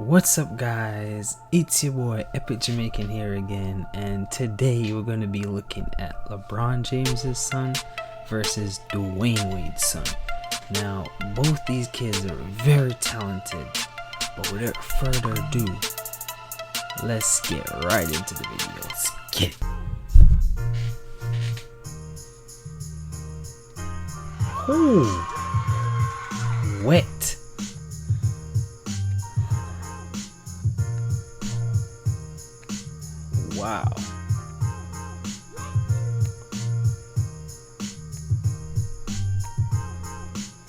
What's up guys, it's your boy Epic Jamaican here again, and today we're going to be looking at LeBron James's son versus Dwayne Wade's son. Now both these kids are very talented, but without further ado, let's get right into the video. Let's get it. Ooh, wet. Wow.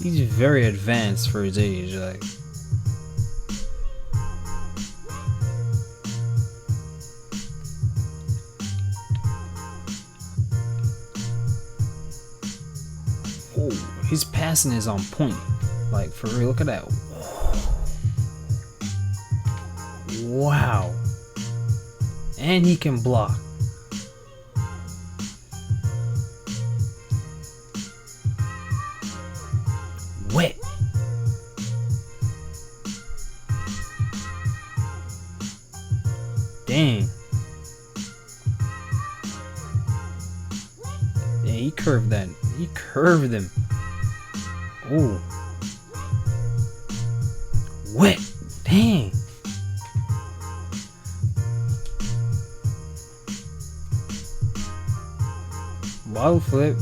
He's very advanced for his age, like. Oh, his passing is on point. Like, for real, look at that. Wow. And he can block. Wet. Dang. Yeah, he curved that. He curved him. Oh. Wet. Dang. Bottle flip.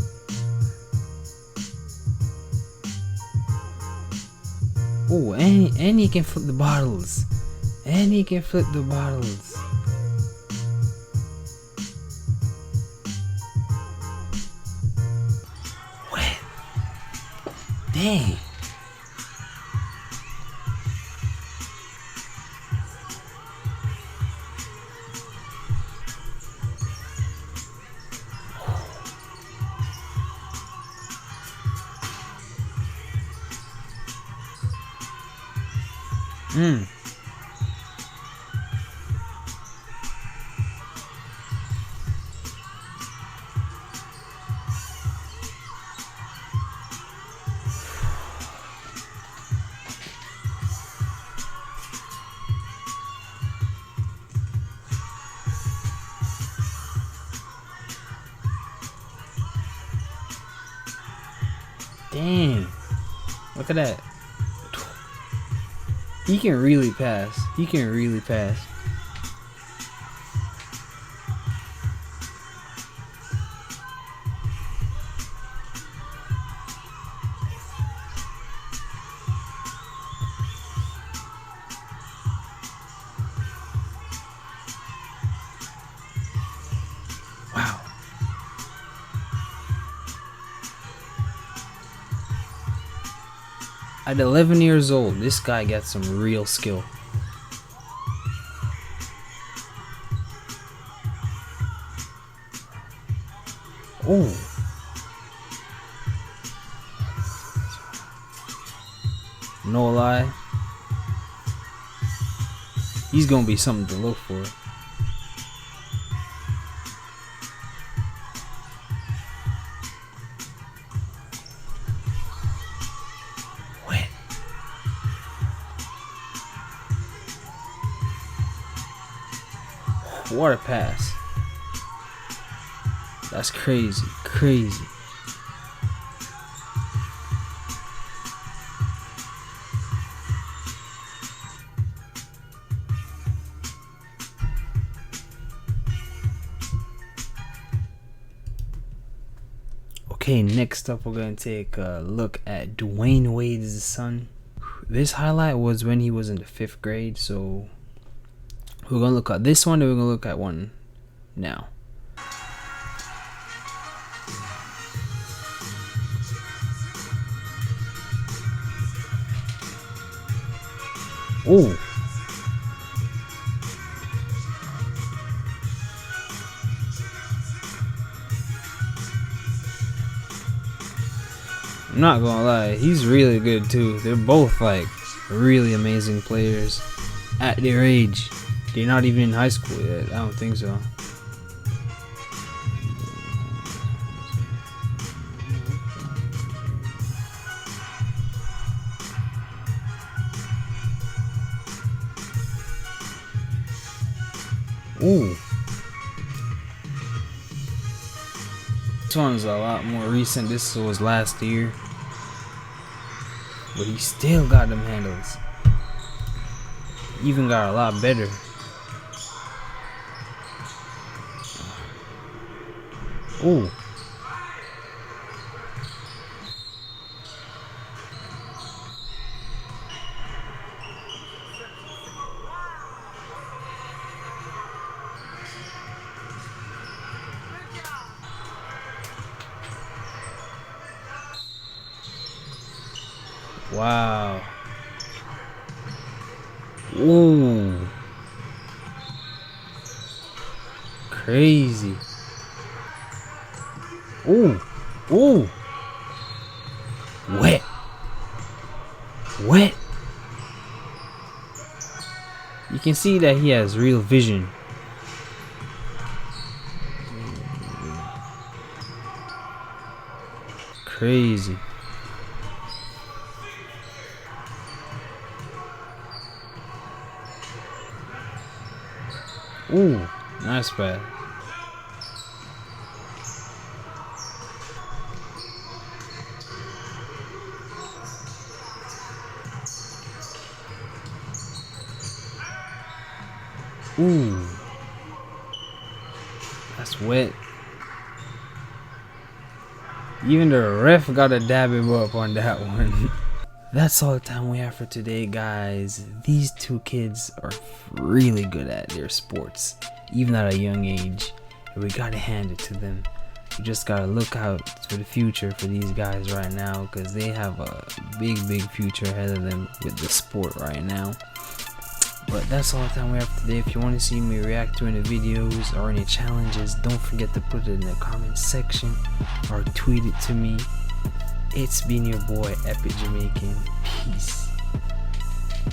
Oh, and he can flip the bottles. And he can flip the bottles. What? Dang. Dang. Look at that. He can really pass. He can really pass. Wow. At 11 years old, this guy got some real skill. Oh. No lie. He's gonna be something to look for. What a pass. That's crazy. Crazy. Okay, next up we're going to take a look at Dwayne Wade's son. This highlight was when he was in the 5th grade, so we're going to look at this one and we're going to look at one now. Oh. I'm not going to lie, he's really good too. They're both like really amazing players at their age. They're not even in high school yet. I don't think so. Ooh. This one's a lot more recent. This was last year. But he still got them handles. Even got a lot better. Ooh. Wow. Ooh. Crazy. Ooh. Ooh. Wet. Wet. You can see that he has real vision. Crazy. Ooh, nice pass. Ooh, that's wet. Even the ref gotta dab him up on that one. That's all the time we have for today, guys. These two kids are really good at their sports, even at a young age. And we gotta hand it to them. We just gotta look out for the future for these guys right now, because they have a big future ahead of them with the sport right now. But that's all the time we have for today. If you want to see me react to any videos or any challenges, don't forget to put it in the comment section or tweet it to me. It's been your boy Epic Jamaican. Peace.